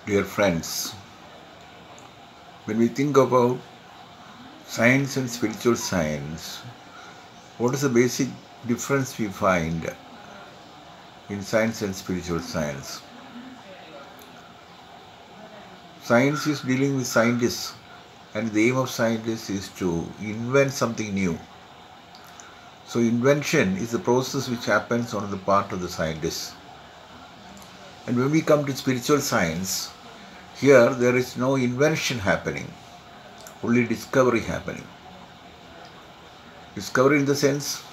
Dear friends, when we think about science and spiritual science, what is the basic difference we find in science and spiritual science? Science is dealing with scientists, and the aim of scientists is to invent something new. So, invention is the process which happens on the part of the scientists. And when we come to spiritual science, here there is no invention happening, only discovery happening. Discovery in the sense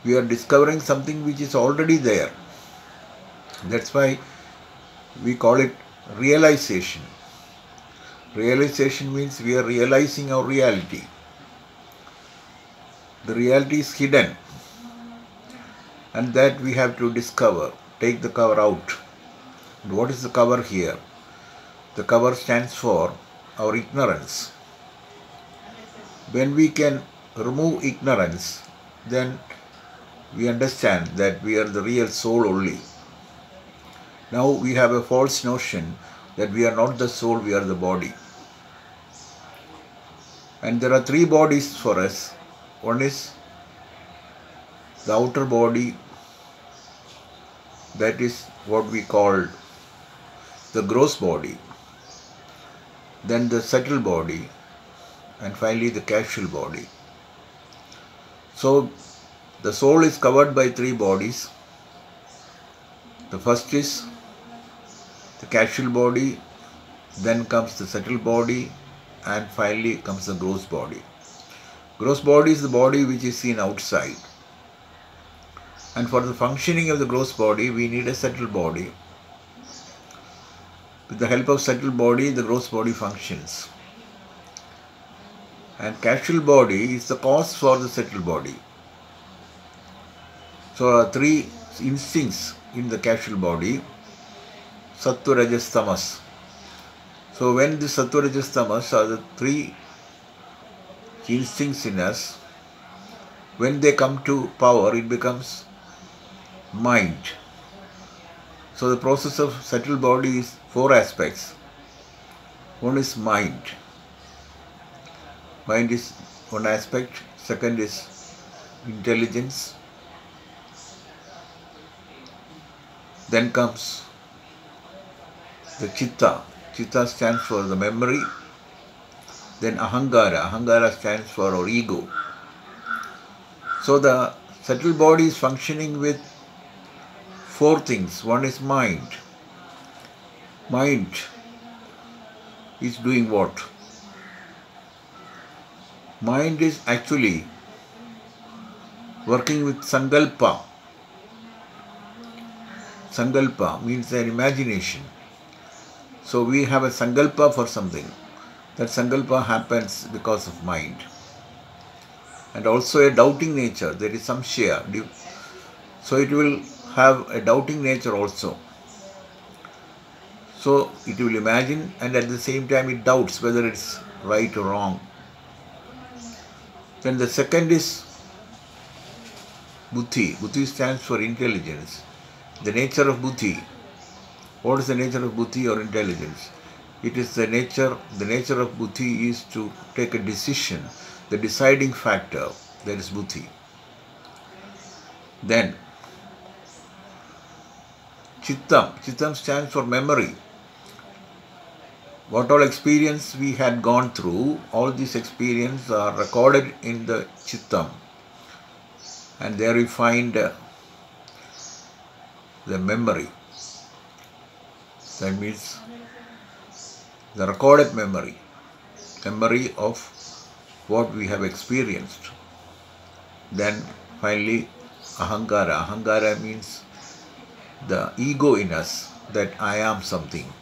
we are discovering something which is already there. That's why we call it realization. Realization means we are realizing our reality. The reality is hidden, and that we have to discover, take the cover out. And what is the cover here? The cover stands for our ignorance. When we can remove ignorance, then we understand that we are the real soul only. Now we have a false notion that we are not the soul, we are the body. And there are three bodies for us. One is the outer body, that is what we call the gross body, then the subtle body, and finally the casual body. So the soul is covered by three bodies. The first is the casual body, then comes the subtle body, and finally comes the gross body. Gross body is the body which is seen outside. And for the functioning of the gross body, we need a subtle body. With the help of subtle body, the gross body functions. And casual body is the cause for the subtle body. So there are three instincts in the casual body: Sattva, Rajas, Tamas. So when the Sattva, Rajas, Tamas are the three instincts in us, when they come to power, it becomes mind. So the process of subtle body is four aspects. One is mind. Mind is one aspect. Second is intelligence. Then comes the chitta. Chitta stands for the memory. Then ahankara. Ahankara stands for our ego. So the subtle body is functioning with four things. One is mind. Mind is doing what? Mind is actually working with sankalpa. Sankalpa means an imagination. So we have a sankalpa for something. That sankalpa happens because of mind. And also a doubting nature. There is some share. So it will have a doubting nature also. So it will imagine, and at the same time it doubts whether it's right or wrong. Then the second is buddhi. Buddhi stands for intelligence. The nature of buddhi. What is the nature of buddhi or intelligence? It is the nature of buddhi is to take a decision. The deciding factor, that is buddhi. Then chittam. Chittam stands for memory. What all experience we had gone through, all these experiences are recorded in the chittam. And there we find the memory. That means the recorded memory of what we have experienced. Then finally ahankara. Ahankara means the ego in us, that I am something.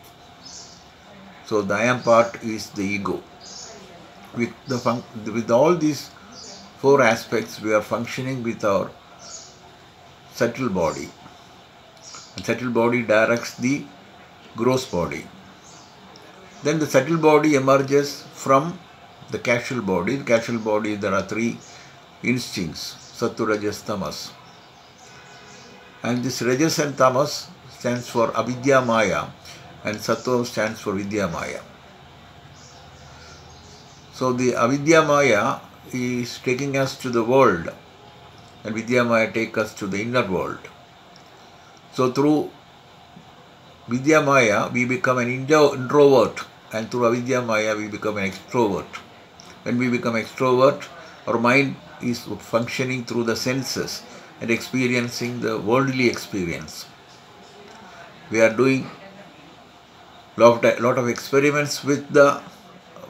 So the I am part is the ego. With all these four aspects, we are functioning with our subtle body. And subtle body directs the gross body. Then the subtle body emerges from the casual body. The casual body, there are three instincts: Sattva, Rajas, Tamas. And this Rajas and Tamas stands for Avidya, Maya. and Sattvam stands for Vidya Maya. So the Avidya Maya is taking us to the world, and Vidya Maya takes us to the inner world. So through Vidya Maya we become an introvert, and through Avidya Maya we become an extrovert. When we become extrovert, our mind is functioning through the senses and experiencing the worldly experience. We are doing lot of experiments with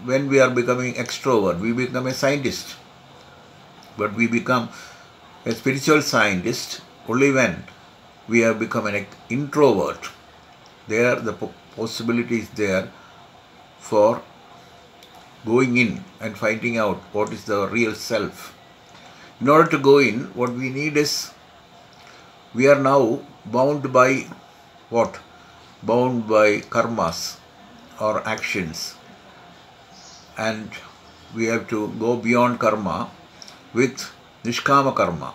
when we are becoming extrovert, we become a scientist. But we become a spiritual scientist only when we have become an introvert. There the possibility is there for going in and finding out what is the real self. In order to go in, what we need is, we are now bound by what? Bound by karmas or actions, and we have to go beyond karma with Nishkama karma.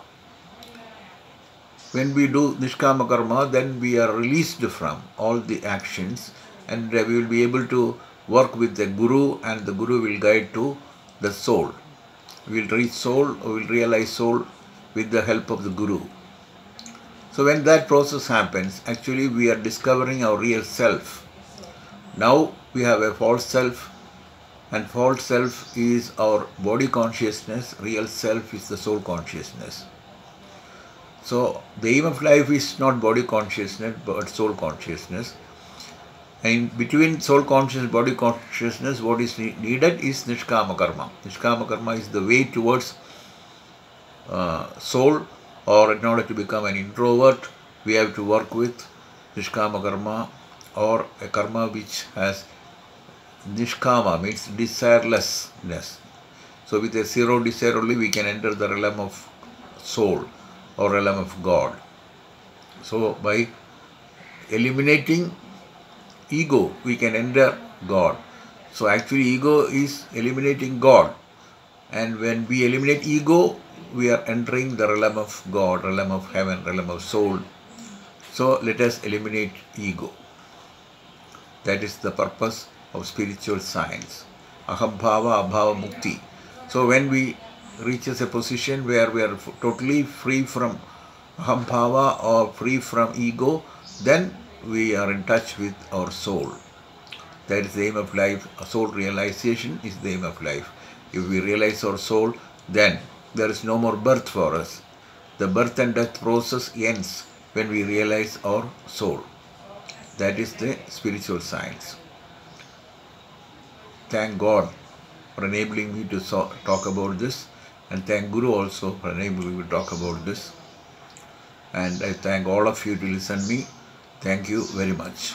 When we do Nishkama karma, then we are released from all the actions, and we will be able to work with the Guru, and the Guru will guide to the soul. We will reach soul, we will realize soul with the help of the Guru. So when that process happens, actually we are discovering our real self. Now we have a false self, and false self is our body consciousness, real self is the soul consciousness. So the aim of life is not body consciousness but soul consciousness. And between soul consciousness and body consciousness, what is needed is Nishkama karma. Nishkama karma is the way towards soul, or in order to become an introvert, we have to work with Nishkama karma, or a karma which has Nishkama, means desirelessness. So with a zero desire only we can enter the realm of soul or realm of God. So by eliminating ego we can enter God. So actually ego is eliminating God, and when we eliminate ego we are entering the realm of God, realm of heaven, realm of soul. So let us eliminate ego. That is the purpose of spiritual science. Aham bhava abhava mukti. So when we reaches a position where we are totally free from aham bhava or free from ego, then we are in touch with our soul. That is the aim of life. A soul realization is the aim of life. If we realize our soul, then there is no more birth for us. The birth and death process ends when we realize our soul. That is the spiritual science. Thank God for enabling me to talk about this, and thank Guru also for enabling me to talk about this. And I thank all of you to listen to me. Thank you very much.